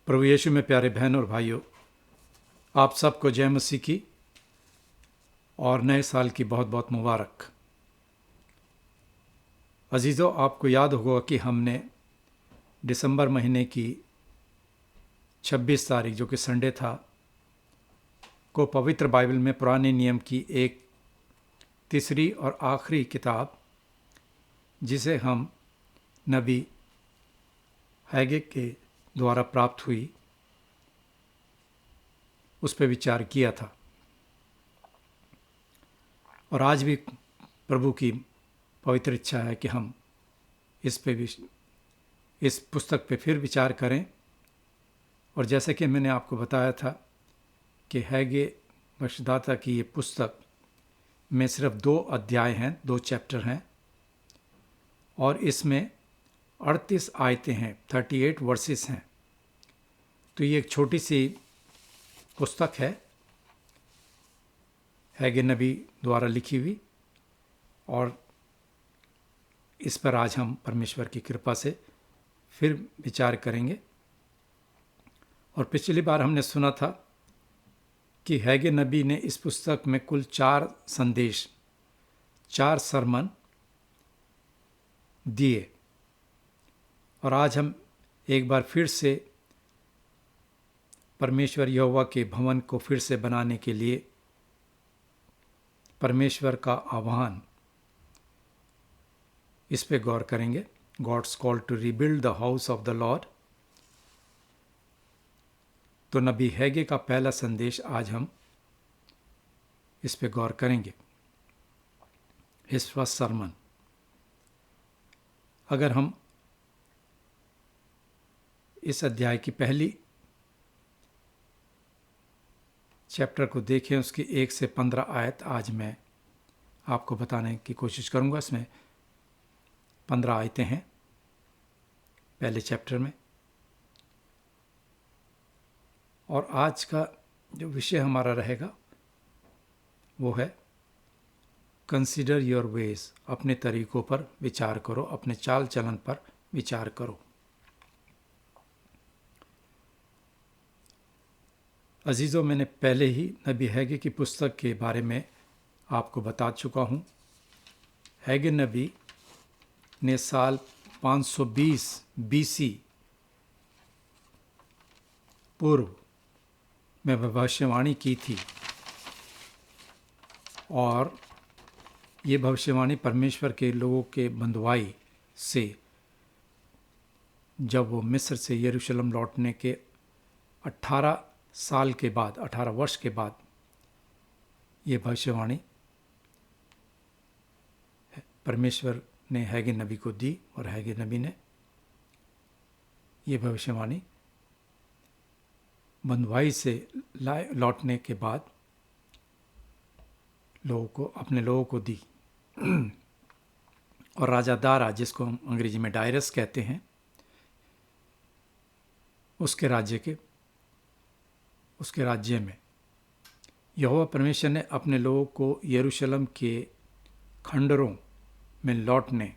प्रभु यीशु में प्यारे बहन और भाइयों, आप सबको जय मसीह की और नए साल की बहुत बहुत मुबारक। अजीज़ों, आपको याद होगा कि हमने दिसंबर महीने की 26 तारीख जो कि संडे था को पवित्र बाइबल में पुराने नियम की एक तीसरी और आखिरी किताब जिसे हम नबी हैगे के द्वारा प्राप्त हुई उस पर विचार किया था। और आज भी प्रभु की पवित्र इच्छा है कि हम इस पुस्तक पे फिर विचार करें। और जैसे कि मैंने आपको बताया था कि हैगे भविष्यद्वक्ता की ये पुस्तक में सिर्फ 2 अध्याय हैं, 2 चैप्टर हैं और इसमें 38 आयतें हैं, 38 वर्सेस हैं। तो ये एक छोटी सी पुस्तक है हैगे नबी द्वारा लिखी हुई, और इस पर आज हम परमेश्वर की कृपा से फिर विचार करेंगे। और पिछली बार हमने सुना था कि हैगे नबी ने इस पुस्तक में कुल 4 संदेश, 4 सरमन दिए। और आज हम एक बार फिर से परमेश्वर यहोवा के भवन को फिर से बनाने के लिए परमेश्वर का आह्वान, इस पे गौर करेंगे। God's call to rebuild the house of the Lord. तो नबी हैगे का पहला संदेश आज हम इस पे गौर करेंगे, हिज फर्स्ट सरमन। अगर हम इस अध्याय की पहली चैप्टर को देखें, उसकी 1 से 15 आयत आज मैं आपको बताने की कोशिश करूंगा। इसमें 15 आयतें हैं पहले चैप्टर में। और आज का जो विषय हमारा रहेगा वो है कंसीडर योर वेज। अपने तरीकों पर विचार करो, अपने चाल चलन पर विचार करो। अजीज़ों, मैंने पहले ही नबी हैगे की पुस्तक के बारे में आपको बता चुका हूँ। हैगे नबी ने साल 520 BC पूर्व में भविष्यवाणी की थी, और ये भविष्यवाणी परमेश्वर के लोगों के बंधुआई से, जब वो मिस्र से यरूशलेम लौटने के 18 साल के बाद, 18 वर्ष के बाद ये भविष्यवाणी परमेश्वर ने हैगे नबी को दी। और हैगे नबी ने ये भविष्यवाणी बंधुआई से लौटने के बाद अपने लोगों को दी। और राजा दारा, जिसको हम अंग्रेजी में डायरस कहते हैं, उसके राज्य में यहोवा परमेश्वर ने अपने लोगों को यरूशलेम के खंडरों में लौटने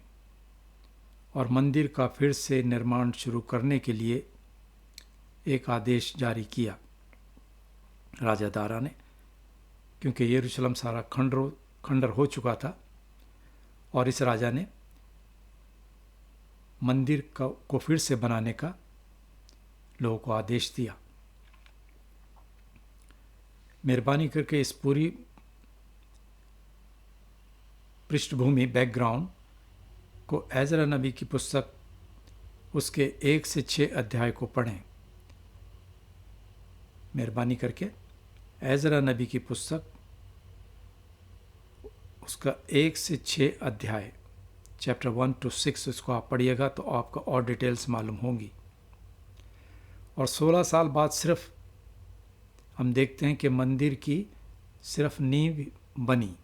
और मंदिर का फिर से निर्माण शुरू करने के लिए एक आदेश जारी किया राजा दारा ने, क्योंकि यरूशलेम सारा खंडर हो चुका था। और इस राजा ने मंदिर को फिर से बनाने का लोगों को आदेश दिया। मेहरबानी करके इस पूरी पृष्ठभूमि, बैकग्राउंड को एजरा नबी की पुस्तक उसके 1 से 6 अध्याय को पढ़ें। मेहरबानी करके एजरा नबी की पुस्तक उसका 1 से 6 अध्याय, चैप्टर 1 to 6, उसको आप पढ़िएगा तो आपको और डिटेल्स मालूम होंगी। और 16 साल बाद सिर्फ हम देखते हैं कि मंदिर की सिर्फ नींव बनी,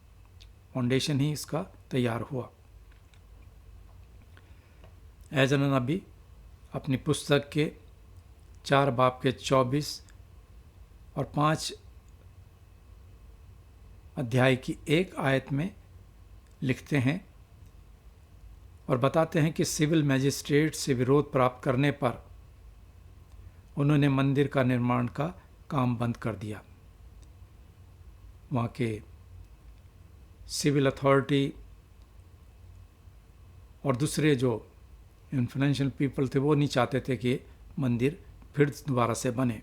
फाउंडेशन ही इसका तैयार हुआ। एजरा नबी अपनी पुस्तक के 4 बाब के 24 और 5 अध्याय की 1 आयत में लिखते हैं और बताते हैं कि सिविल मैजिस्ट्रेट से विरोध प्राप्त करने पर उन्होंने मंदिर का निर्माण का काम बंद कर दिया। वहाँ के सिविल अथॉरिटी और दूसरे जो इन्फ्लुएंशियल पीपल थे वो नहीं चाहते थे कि मंदिर फिर दोबारा से बने,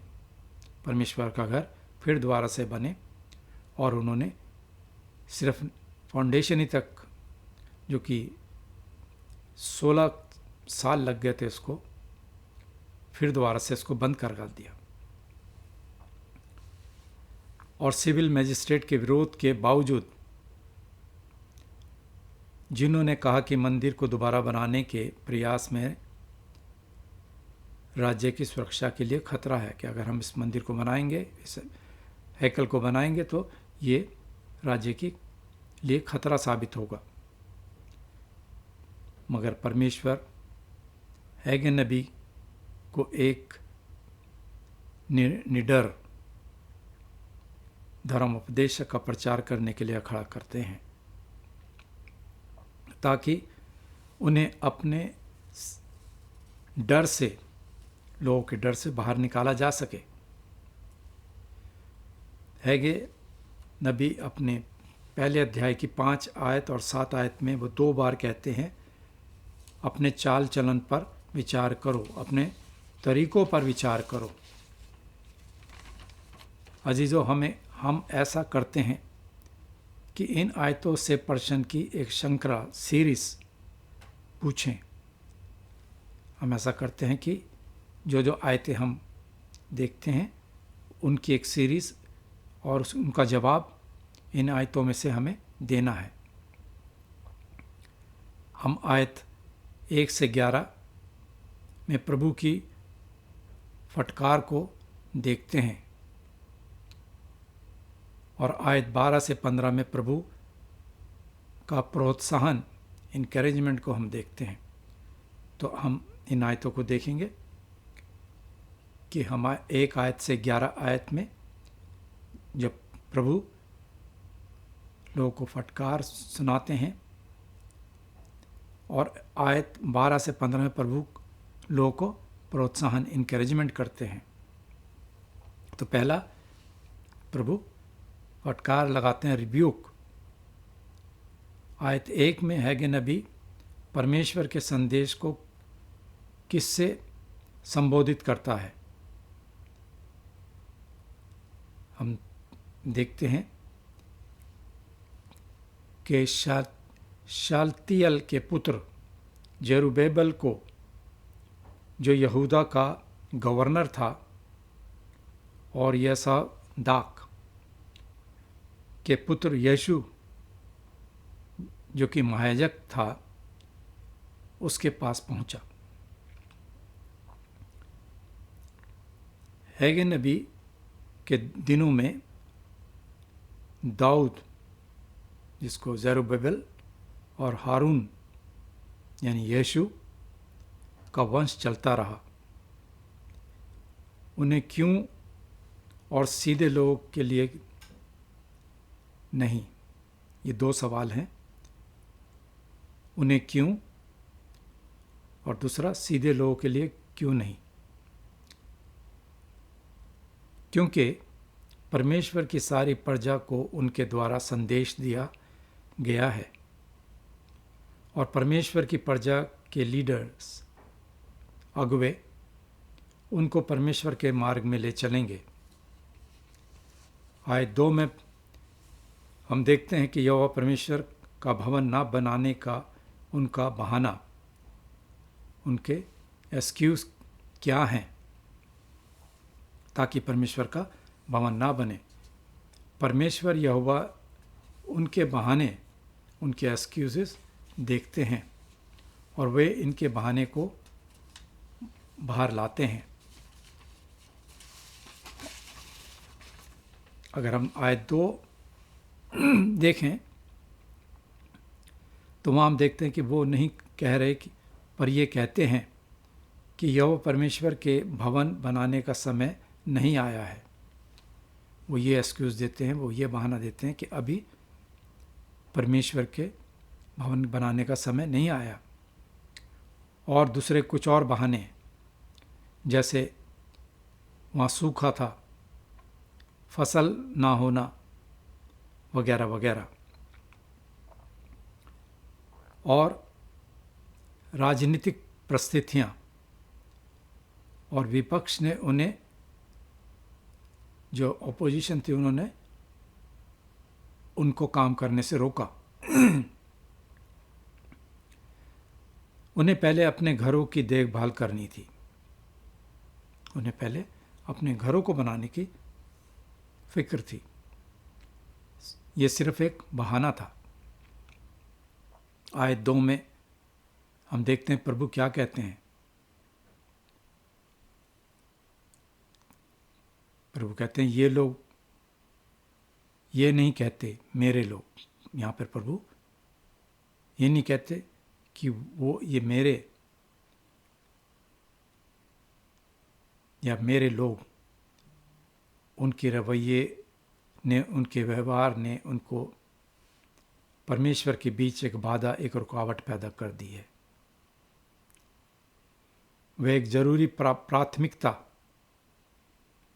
परमेश्वर का घर फिर दोबारा से बने। और उन्होंने सिर्फ फाउंडेशन ही तक, जो कि 16 साल लग गए थे उसको, फिर दोबारा से इसको बंद कर दिया। और सिविल मजिस्ट्रेट के विरोध के बावजूद, जिन्होंने कहा कि मंदिर को दोबारा बनाने के प्रयास में राज्य की सुरक्षा के लिए खतरा है, कि अगर हम इस मंदिर को बनाएंगे, इस हैकल को बनाएंगे तो ये राज्य के लिए खतरा साबित होगा। मगर परमेश्वर हैगे नबी को एक निडर धर्म उपदेशक का प्रचार करने के लिए खड़ा करते हैं, ताकि उन्हें अपने डर से, लोगों के डर से बाहर निकाला जा सके। हैगे नबी अपने पहले अध्याय की 5 आयत और 7 आयत में वो 2 बार कहते हैं, अपने चाल चलन पर विचार करो, अपने तरीकों पर विचार करो। अजीज़ों, हम ऐसा करते हैं कि इन आयतों से प्रश्न की एक श्रृंखला सीरीज पूछें। हम ऐसा करते हैं कि जो आयतें हम देखते हैं उनकी एक सीरीज और उनका जवाब इन आयतों में से हमें देना है। हम आयत 1 से 11 में प्रभु की फटकार को देखते हैं और आयत 12 से 15 में प्रभु का प्रोत्साहन, इनकरेजमेंट को हम देखते हैं। तो हम इन आयतों को देखेंगे कि हम 1 आयत से 11 आयत में जब प्रभु लोगों को फटकार सुनाते हैं और आयत 12 से 15 में प्रभु लोगों को प्रोत्साहन, इनकरेजमेंट करते हैं। तो पहला प्रभु फटकार लगाते हैं, रिब्यूक। आयत 1 में हैगे नबी परमेश्वर के संदेश को किससे संबोधित करता है। हम देखते हैं कि शालतियल के पुत्र जेरुब्बाबेल को, जो यहूदा का गवर्नर था, और यहोसादाक के पुत्र यीशु, जो कि महायाजक था, उसके पास पहुंचा। हैगे नबी के दिनों में दाऊद, जिसको जेरुब्बाबेल और हारून यानी यीशु का वंश चलता रहा, उन्हें क्यों और सीधे लोगों के लिए नहीं? ये 2 सवाल हैं। उन्हें क्यों और दूसरा सीधे लोगों के लिए क्यों नहीं? क्योंकि परमेश्वर की सारी प्रजा को उनके द्वारा संदेश दिया गया है और परमेश्वर की प्रजा के लीडर्स, अगुवे, उनको परमेश्वर के मार्ग में ले चलेंगे। आयत 2 में हम देखते हैं कि यहोवा परमेश्वर का भवन ना बनाने का उनका बहाना, उनके एक्सक्यूज क्या हैं ताकि परमेश्वर का भवन ना बने। परमेश्वर यहोवा उनके बहाने, उनके एक्सक्यूजेस देखते हैं और वे इनके बहाने को बाहर लाते हैं। अगर हम आयत 2 देखें तो वहाँ हम देखते हैं कि वो नहीं कह रहे कि, पर ये कहते हैं कि यहोवा परमेश्वर के भवन बनाने का समय नहीं आया है। वो ये एक्सक्यूज़ देते हैं, वो ये बहाना देते हैं कि अभी परमेश्वर के भवन बनाने का समय नहीं आया। और दूसरे कुछ और बहाने, जैसे वहाँ सूखा था, फसल ना होना वगैरह वगैरह। और राजनीतिक परिस्थितियाँ और विपक्ष ने उन्हें, जो अपोजिशन थी, उन्होंने उनको काम करने से रोका। उन्हें पहले अपने घरों की देखभाल करनी थी, उन्हें पहले अपने घरों को बनाने की फिक्र थी। ये सिर्फ एक बहाना था। आयत 2 में हम देखते हैं प्रभु क्या कहते हैं। प्रभु कहते हैं ये लोग ये नहीं कहते मेरे लोग। यहाँ पर प्रभु ये नहीं कहते कि वो ये मेरे या मेरे लोग। उनके रवैये ने, उनके व्यवहार ने उनको परमेश्वर के बीच एक बाधा, एक रुकावट पैदा कर दी है। वे एक जरूरी प्राथमिकता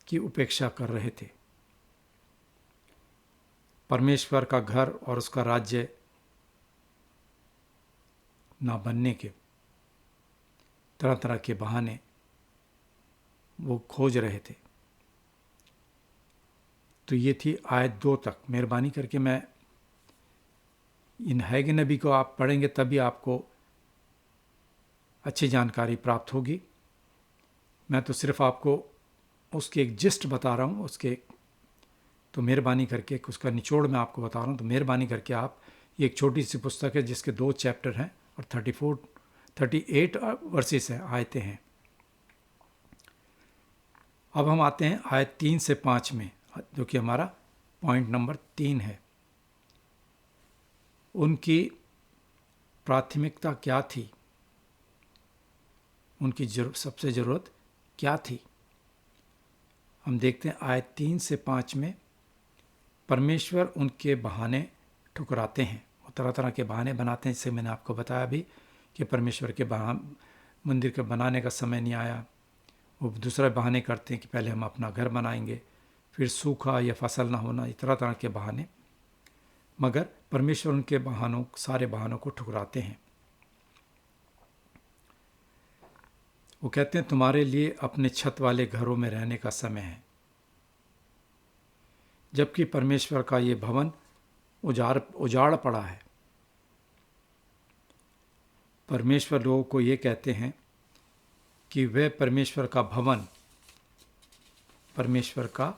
की उपेक्षा कर रहे थे। परमेश्वर का घर और उसका राज्य ना बनने के तरह तरह के बहाने वो खोज रहे थे। तो ये थी आयत 2 तक। मेहरबानी करके मैं इन हैगे नबी को आप पढ़ेंगे तभी आपको अच्छी जानकारी प्राप्त होगी। मैं तो सिर्फ आपको उसके एक जिस्ट बता रहा हूँ, उसके तो मेहरबानी करके उसका निचोड़ मैं आपको बता रहा हूँ। तो मेहरबानी करके आप, ये एक छोटी सी पुस्तक है जिसके 2 चैप्टर हैं और 38 वर्सेस हैं, आयतें हैं। अब हम आते हैं आयत 3 से 5 में, जो कि हमारा पॉइंट नंबर 3 है। उनकी प्राथमिकता क्या थी, उनकी सबसे ज़रूरत क्या थी। हम देखते हैं आयत 3 से 5 में परमेश्वर उनके बहाने ठुकराते हैं। वो तरह तरह के बहाने बनाते हैं, जिससे मैंने आपको बताया भी कि परमेश्वर के मंदिर के बनाने का समय नहीं आया। वो दूसरे बहाने करते हैं कि पहले हम अपना घर बनाएंगे, फिर सूखा या फसल ना होना, इस तरह तरह के बहाने। मगर परमेश्वर उनके सारे बहानों को ठुकराते हैं। वो कहते हैं तुम्हारे लिए अपने छत वाले घरों में रहने का समय है। जबकि परमेश्वर का ये भवन उजाड़ पड़ा है। परमेश्वर लोगों को ये कहते हैं कि वे परमेश्वर का भवन, परमेश्वर का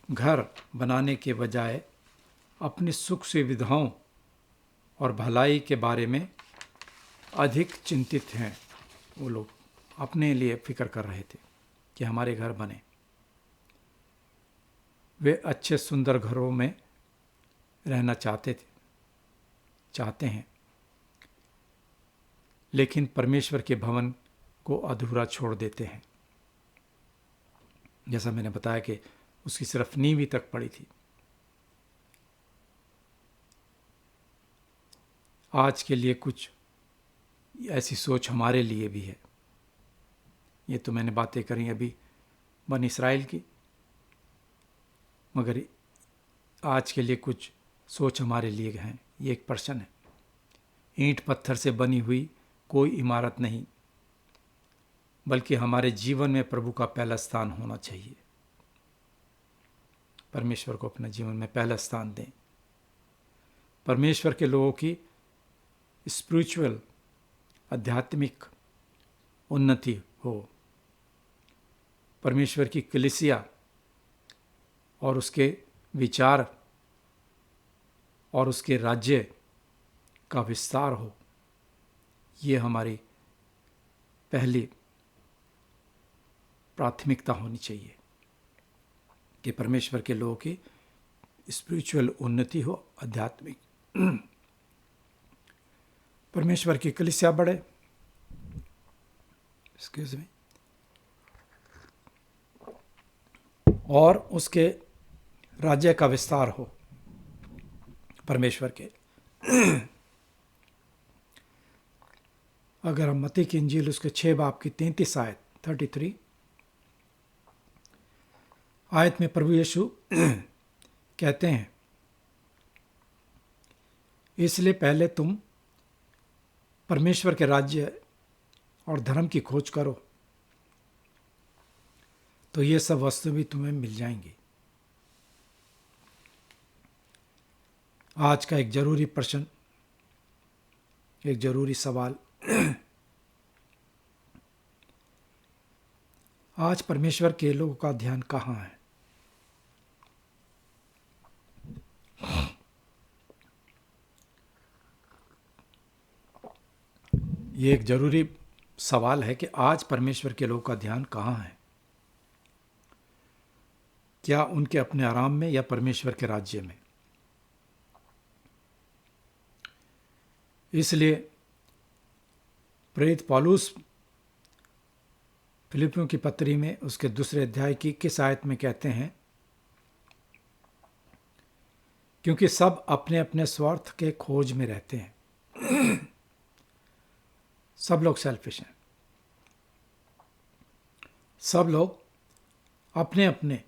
घर बनाने के बजाय अपनी सुख सुविधाओं और भलाई के बारे में अधिक चिंतित हैं। वो लोग अपने लिए फिक्र कर रहे थे कि हमारे घर बने। वे अच्छे सुंदर घरों में रहना चाहते हैं, लेकिन परमेश्वर के भवन को अधूरा छोड़ देते हैं। जैसा मैंने बताया कि उसकी सिर्फ नींव ही तक पड़ी थी। आज के लिए कुछ ऐसी सोच हमारे लिए भी है। ये तो मैंने बातें करी अभी बनी इस्राएल की, मगर आज के लिए कुछ सोच हमारे लिए हैं। ये एक प्रश्न है। ईंट पत्थर से बनी हुई कोई इमारत नहीं, बल्कि हमारे जीवन में प्रभु का पहला स्थान होना चाहिए। परमेश्वर को अपने जीवन में पहला स्थान दें। परमेश्वर के लोगों की स्पिरिचुअल, आध्यात्मिक उन्नति हो। परमेश्वर की कलीसिया और उसके विचार और उसके राज्य का विस्तार हो। ये हमारी पहली प्राथमिकता होनी चाहिए कि परमेश्वर के लोगों की स्पिरिचुअल उन्नति हो, आध्यात्मिक। परमेश्वर की कलीसिया बढ़े, एक्सक्यूज मी, और उसके राज्य का विस्तार हो परमेश्वर के। अगर हम मत्ती की इंजील उसके 6 बाब की 33 आयत 33 आयत में प्रभु यीशु कहते हैं, इसलिए पहले तुम परमेश्वर के राज्य और धर्म की खोज करो, तो ये सब वस्तु भी तुम्हें मिल जाएंगी। आज का एक जरूरी प्रश्न, एक जरूरी सवाल, आज परमेश्वर के लोगों का ध्यान कहाँ है? ये एक जरूरी सवाल है कि आज परमेश्वर के लोगों का ध्यान कहाँ है? क्या उनके अपने आराम में या परमेश्वर के राज्य में? इसलिए प्रेरित पौलुस फिलिपियों की पत्री में उसके 2 अध्याय की किस आयत में कहते हैं, क्योंकि सब अपने अपने स्वार्थ के खोज में रहते हैं। सब लोग सेल्फिश हैं। सब लोग अपने अपने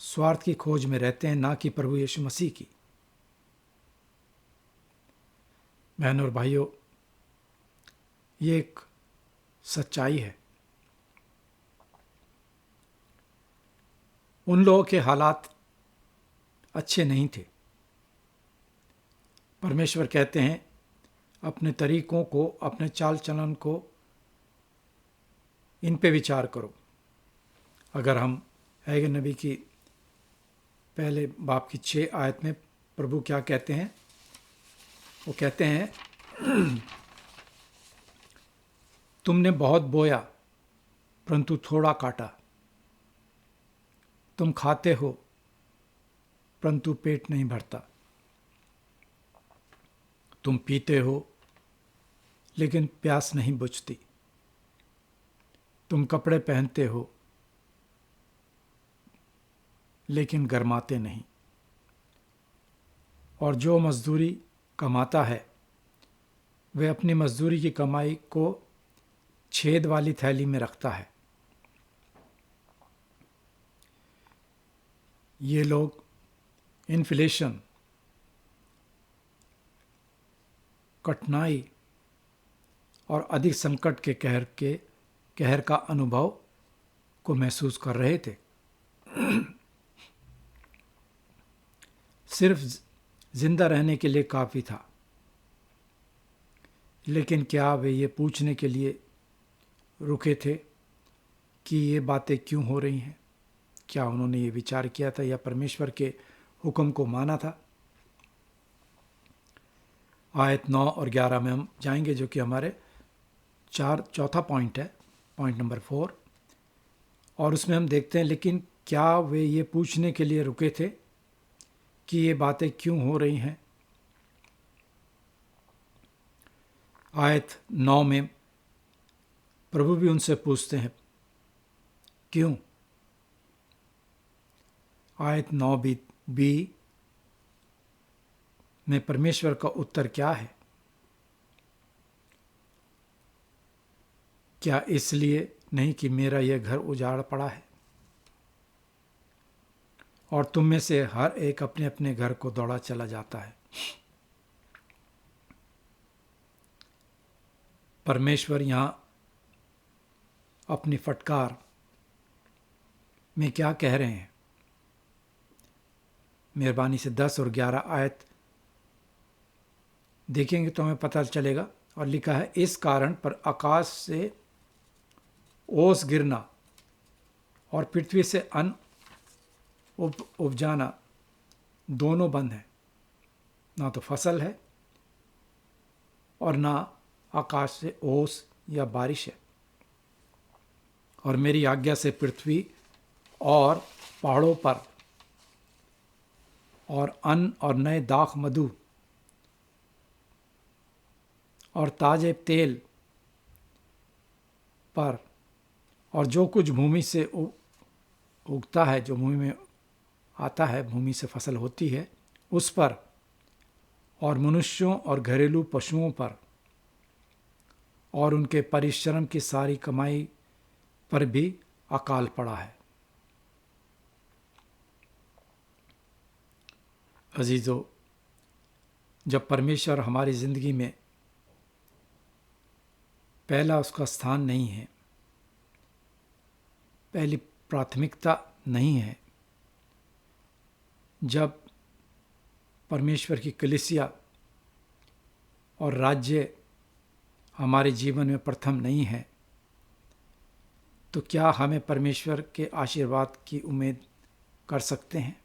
स्वार्थ की खोज में रहते हैं, ना कि प्रभु यीशु मसीह की। बहनों और भाइयों, ये एक सच्चाई है। उन लोगों के हालात अच्छे नहीं थे। परमेश्वर कहते हैं, अपने तरीकों को, अपने चाल चलन को, इन पे विचार करो। अगर हम हैगे नबी की पहले बाब की 6 आयत में प्रभु क्या कहते हैं, वो कहते हैं, तुमने बहुत बोया परंतु थोड़ा काटा, तुम खाते हो परंतु पेट नहीं भरता, तुम पीते हो लेकिन प्यास नहीं बुझती, तुम कपड़े पहनते हो लेकिन गरमाते नहीं, और जो मजदूरी कमाता है वह अपनी मजदूरी की कमाई को छेद वाली थैली में रखता है। ये लोग इन्फ्लेशन, कठिनाई और अधिक संकट के कहर का अनुभव को महसूस कर रहे थे। सिर्फ जिंदा रहने के लिए काफ़ी था। लेकिन क्या वे ये पूछने के लिए रुके थे कि ये बातें क्यों हो रही हैं? क्या उन्होंने ये विचार किया था या परमेश्वर के हुक्म को माना था? आयत 9 और 11 में हम जाएंगे, जो कि हमारे चौथा पॉइंट है, पॉइंट नंबर 4। और उसमें हम देखते हैं, लेकिन क्या वे ये पूछने के लिए रुके थे कि ये बातें क्यों हो रही हैं? आयत 9 में प्रभु भी उनसे पूछते हैं, क्यों? आयत 9 बी में परमेश्वर का उत्तर क्या है? क्या इसलिए नहीं कि मेरा यह घर उजाड़ पड़ा है और तुम में से हर एक अपने अपने घर को दौड़ा चला जाता है? परमेश्वर यहाँ अपनी फटकार में क्या कह रहे हैं? मेहरबानी से 10 और 11 आयत देखेंगे तो हमें पता चलेगा। और लिखा है, इस कारण पर आकाश से ओस गिरना और पृथ्वी से अन्न उपजाना दोनों बंद है। ना तो फसल है और ना आकाश से ओस या बारिश है। और मेरी आज्ञा से पृथ्वी और पहाड़ों पर और अन्न और नए दाख मधु और ताजे तेल पर और जो कुछ भूमि से उगता है, जो भूमि में आता है, भूमि से फसल होती है, उस पर और मनुष्यों और घरेलू पशुओं पर और उनके परिश्रम की सारी कमाई पर भी अकाल पड़ा है। अजीज़ों, जब परमेश्वर हमारी ज़िंदगी में पहला उसका स्थान नहीं है, पहली प्राथमिकता नहीं है, जब परमेश्वर की कलीसिया और राज्य हमारे जीवन में प्रथम नहीं है, तो क्या हमें परमेश्वर के आशीर्वाद की उम्मीद कर सकते हैं?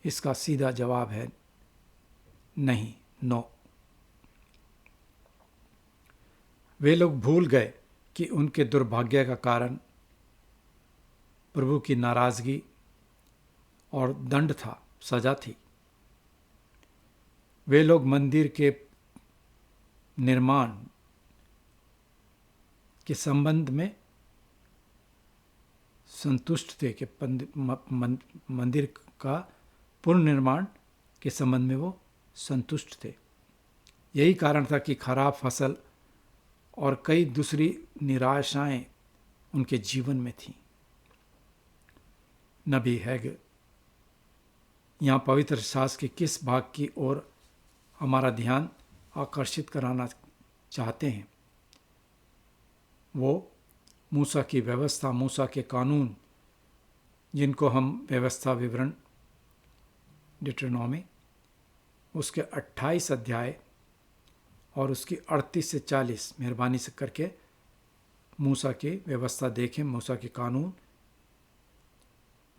इसका सीधा जवाब है नहीं, नो। वे लोग भूल गए कि उनके दुर्भाग्य का कारण प्रभु की नाराज़गी और दंड था, सजा थी। वे लोग मंदिर के निर्माण के संबंध में संतुष्ट थे कि मंदिर का पुनर्निर्माण के संबंध में वो संतुष्ट थे। यही कारण था कि खराब फसल और कई दूसरी निराशाएं उनके जीवन में थीं। नबी हैगे यहाँ पवित्र शास्त्र के किस भाग की ओर हमारा ध्यान आकर्षित कराना चाहते हैं? वो मूसा की व्यवस्था, मूसा के कानून, जिनको हम व्यवस्था विवरण डिट्रोनॉमी उसके 28 अध्याय और उसकी 38 से 40 मेहरबानी से करके मूसा की व्यवस्था देखें, मूसा के कानून,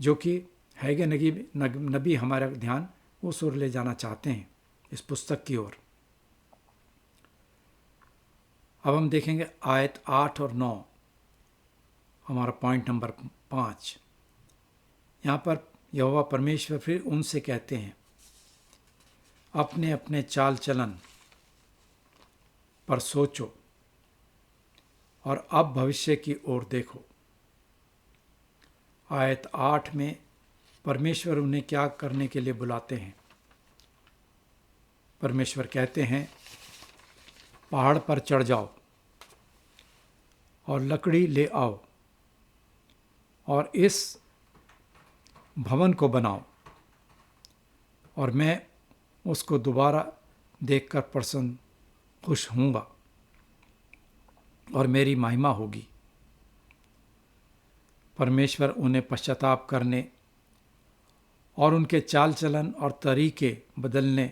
जो कि हैगे नबी हमारा ध्यान उस ओर ले जाना चाहते हैं, इस पुस्तक की ओर। अब हम देखेंगे आयत 8 और 9, हमारा पॉइंट नंबर 5। यहाँ पर यहोवा परमेश्वर फिर उनसे कहते हैं, अपने अपने चाल चलन पर सोचो और अब भविष्य की ओर देखो। आयत 8 में परमेश्वर उन्हें क्या करने के लिए बुलाते हैं? परमेश्वर कहते हैं, पहाड़ पर चढ़ जाओ और लकड़ी ले आओ और इस भवन को बनाओ, और मैं उसको दोबारा देखकर प्रसन्न खुश होऊंगा और मेरी महिमा होगी। परमेश्वर उन्हें पश्चाताप करने और उनके चाल चलन और तरीके बदलने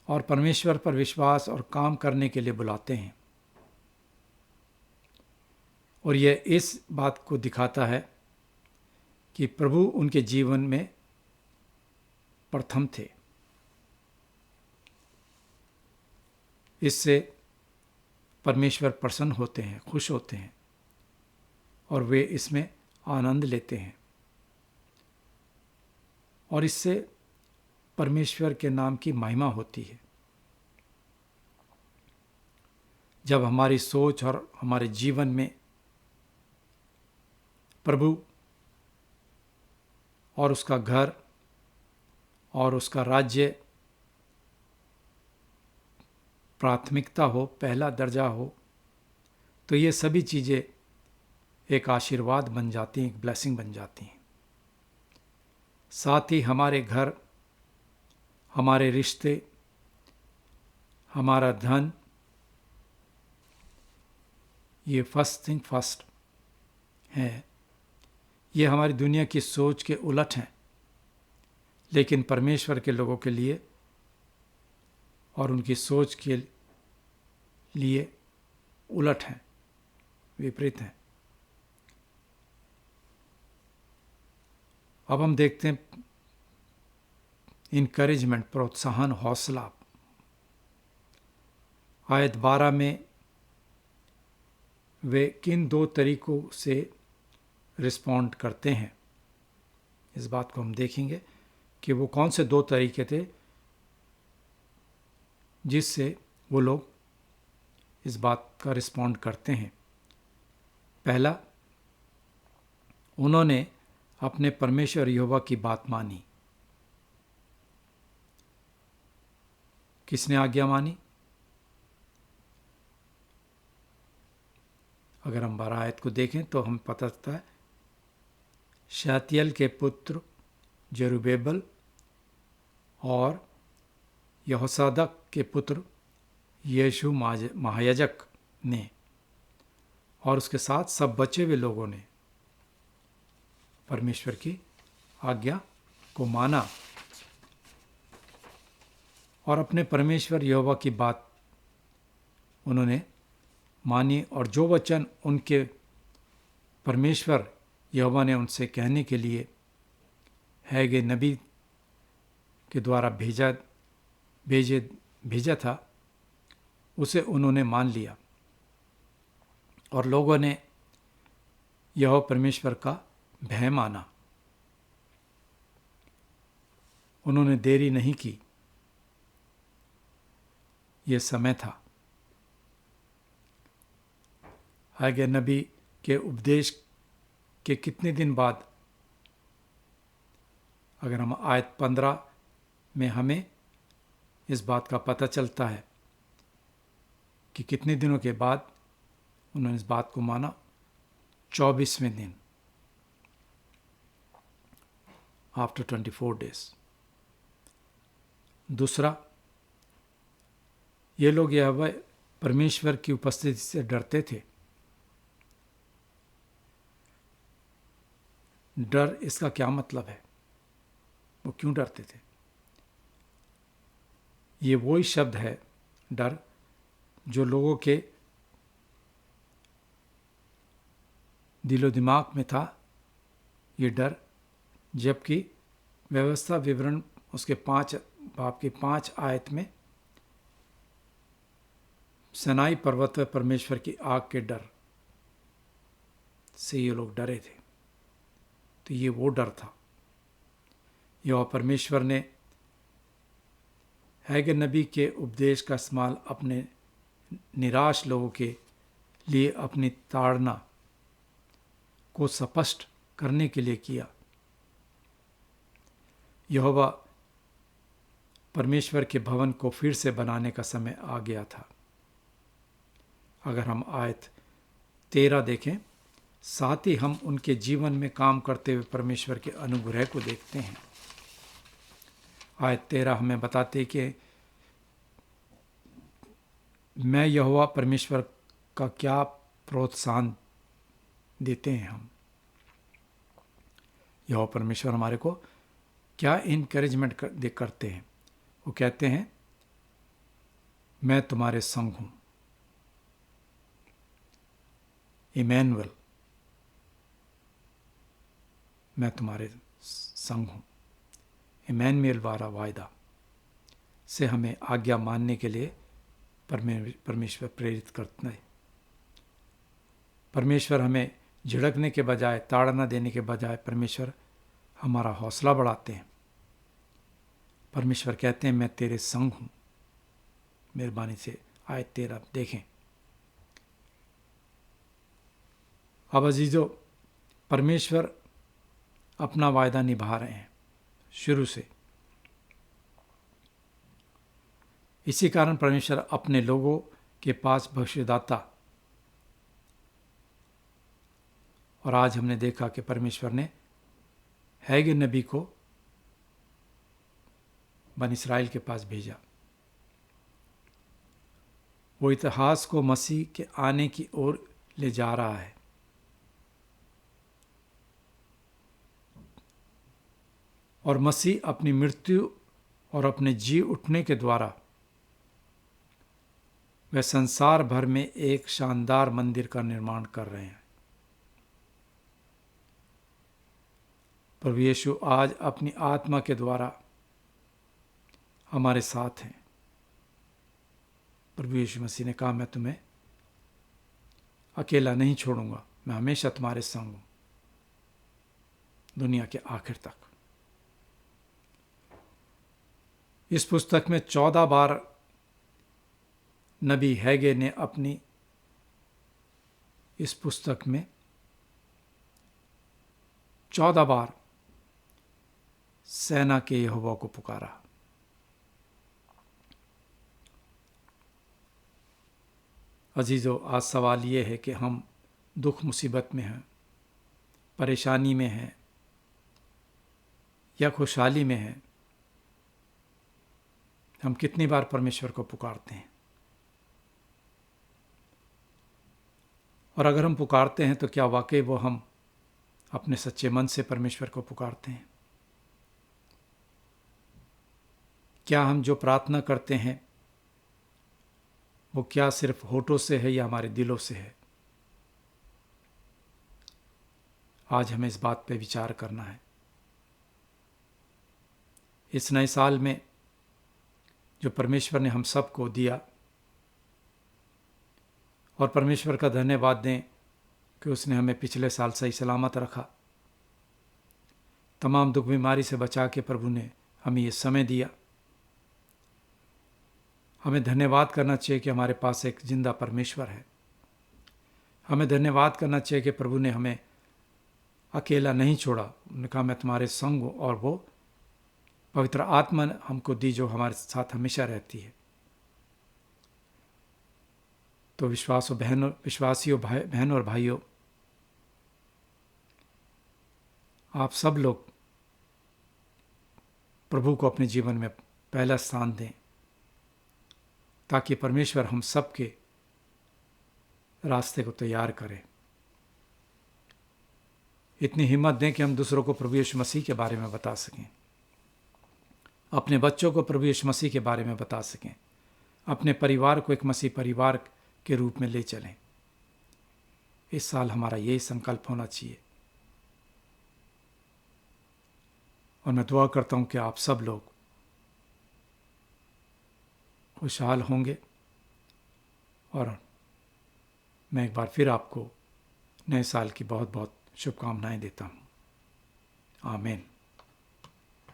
और परमेश्वर पर विश्वास और काम करने के लिए बुलाते हैं। और यह इस बात को दिखाता है कि प्रभु उनके जीवन में प्रथम थे। इससे परमेश्वर प्रसन्न होते हैं, खुश होते हैं और वे इसमें आनंद लेते हैं, और इससे परमेश्वर के नाम की महिमा होती है। जब हमारी सोच और हमारे जीवन में प्रभु और उसका घर और उसका राज्य प्राथमिकता हो, पहला दर्जा हो, तो ये सभी चीज़ें एक आशीर्वाद बन जाती हैं, एक ब्लेसिंग बन जाती हैं। साथ ही हमारे घर, हमारे रिश्ते, हमारा धन, ये फर्स्ट थिंग फर्स्ट है। ये हमारी दुनिया की सोच के उलट हैं, लेकिन परमेश्वर के लोगों के लिए और उनकी सोच के लिए उलट हैं, विपरीत हैं। अब हम देखते हैं इनकरेजमेंट, प्रोत्साहन, हौसला। आयत 12 में वे किन 2 तरीकों से रिस्पॉन्ड करते हैं, इस बात को हम देखेंगे कि वो कौन से 2 तरीके थे जिससे वो लोग इस बात का रिस्पॉन्ड करते हैं। पहला, उन्होंने अपने परमेश्वर यहोवा की बात मानी। किसने आज्ञा मानी? अगर हम 12 आयत को देखें तो हमें पता चलता है, शातियल के पुत्र जरुब्बाबेल और यहोसादक के पुत्र यीशु महायाजक ने और उसके साथ सब बचे हुए लोगों ने परमेश्वर की आज्ञा को माना और अपने परमेश्वर यहोवा की बात उन्होंने मानी, और जो वचन उनके परमेश्वर यहोवा ने उनसे कहने के लिए हैगे नबी के द्वारा भेजा था, उसे उन्होंने मान लिया और लोगों ने यहोवा परमेश्वर का भय माना। उन्होंने देरी नहीं की। यह समय था। हैगे नबी के उपदेश के कितने दिन बाद, अगर हम आयत 15 में हमें इस बात का पता चलता है कि कितने दिनों के बाद उन्होंने इस बात को माना, 24वें दिन, आफ्टर 24 days। दूसरा, ये लोग यहोवा परमेश्वर की उपस्थिति से डरते थे। डर, इसका क्या मतलब है? वो क्यों डरते थे? ये वही शब्द है डर जो लोगों के दिलो दिमाग में था, ये डर, जबकि व्यवस्था विवरण उसके 5 बाब के 5 आयत में सनाई पर्वत पर परमेश्वर की आग के डर से ये लोग डरे थे। तो ये वो डर था। यहोवा परमेश्वर ने हैगे नबी के उपदेश का इस्तेमाल अपने निराश लोगों के लिए अपनी ताड़ना को स्पष्ट करने के लिए किया। यहोवा परमेश्वर के भवन को फिर से बनाने का समय आ गया था। अगर हम आयत 13 देखें, साथ ही हम उनके जीवन में काम करते हुए परमेश्वर के अनुग्रह को देखते हैं। आयत 13 हमें बताते कि मैं यहोवा परमेश्वर का क्या प्रोत्साहन देते हैं हम। यहोवा परमेश्वर हमारे को क्या इनकरेजमेंट करते हैं। वो कहते हैं, मैं तुम्हारे संग हूं। इमैनुअल, मैं तुम्हारे संग हूं। इमैनुअल वाला वायदा से हमें आज्ञा मानने के लिए परमेश्वर प्रेरित करता है। परमेश्वर हमें झिड़कने के बजाय, ताड़ना देने के बजाय परमेश्वर हमारा हौसला बढ़ाते हैं। परमेश्वर कहते हैं, मैं तेरे संग हूं। मेहरबानी से आयत 13 देखें। अब अजीजों, परमेश्वर अपना वायदा निभा रहे हैं शुरू से। इसी कारण परमेश्वर अपने लोगों के पास भविष्यदाता, और आज हमने देखा कि परमेश्वर ने हैगे नबी को बन इस्राएल के पास भेजा। वो इतिहास को मसीह के आने की ओर ले जा रहा है। और मसीह अपनी मृत्यु और अपने जी उठने के द्वारा वह संसार भर में एक शानदार मंदिर का निर्माण कर रहे हैं। प्रभु यीशु आज अपनी आत्मा के द्वारा हमारे साथ हैं। प्रभु यीशु मसीह ने कहा, मैं तुम्हें अकेला नहीं छोड़ूंगा, मैं हमेशा तुम्हारे संग हूं दुनिया के आखिर तक। इस पुस्तक में 14 बार नबी हैगे ने अपनी इस पुस्तक में 14 बार सेना के यहोवा को पुकारा। अजीजों, आज सवाल ये है कि हम दुख मुसीबत में हैं, परेशानी में हैं, या खुशहाली में हैं, हम कितनी बार परमेश्वर को पुकारते हैं? और अगर हम पुकारते हैं तो क्या वाकई वो हम अपने सच्चे मन से परमेश्वर को पुकारते हैं? क्या हम जो प्रार्थना करते हैं वो क्या सिर्फ होठों से है या हमारे दिलों से है? आज हमें इस बात पे विचार करना है। इस नए साल में जो परमेश्वर ने हम सबको दिया, और परमेश्वर का धन्यवाद दें कि उसने हमें पिछले साल सही सलामत रखा, तमाम दुख बीमारी से बचा के प्रभु ने हमें ये समय दिया। हमें धन्यवाद करना चाहिए कि हमारे पास एक जिंदा परमेश्वर है। हमें धन्यवाद करना चाहिए कि प्रभु ने हमें अकेला नहीं छोड़ा। उन्होंने कहा मैं तुम्हारे संग हूँ, और वो पवित्र आत्मा हमको दी जो हमारे साथ हमेशा रहती है। तो विश्वासियों बहनों और भाइयों, आप सब लोग प्रभु को अपने जीवन में पहला स्थान दें, ताकि परमेश्वर हम सब के रास्ते को तैयार करे। इतनी हिम्मत दें कि हम दूसरों को प्रभु यीशु मसीह के बारे में बता सकें, अपने बच्चों को प्रभु यीशु मसीह के बारे में बता सकें, अपने परिवार को एक मसीह परिवार के रूप में ले चलें। इस साल हमारा यही संकल्प होना चाहिए। और मैं दुआ करता हूँ कि आप सब लोग खुशहाल होंगे, और मैं एक बार फिर आपको नए साल की बहुत बहुत शुभकामनाएं देता हूँ। आमीन।